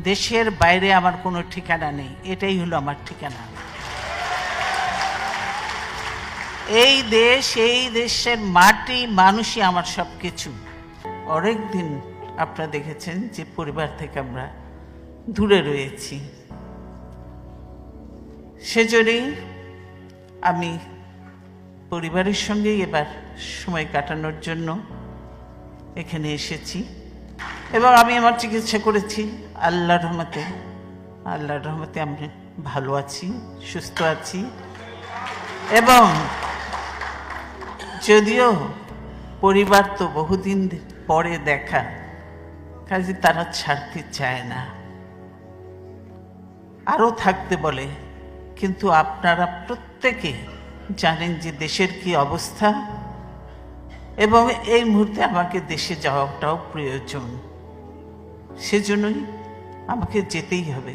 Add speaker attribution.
Speaker 1: দেশের বাইরে আমার কোনো ঠিকানা নেই, এটাই হলো আমার ঠিকানা। এই দেশ, এই দেশের মাটি, মানুষই আমার সব কিছু। অনেক দিন আপনারা দেখেছেন যে পরিবার থেকে আমরা দূরে রয়েছি, সেজন্যই আমি পরিবারের সঙ্গেই এবার সময় কাটানোর জন্য এখানে এসেছি এবং আমি আমার চিকিৎসা করেছি। আল্লাহর রহমতে আমি ভালো আছি, সুস্থ আছি। এবং যদিও পরিবার তো বহুদিন পরে দেখা, কাজে তারা ছাড়তে চায় না, আরও থাকতে বলে। কিন্তু আপনারা প্রত্যেকে জানেন যে দেশের কি অবস্থা, এবং এই মুহূর্তে আমাকে দেশে যাওয়াটাও প্রয়োজন, সেজন্যই আমাকে যেতেই হবে।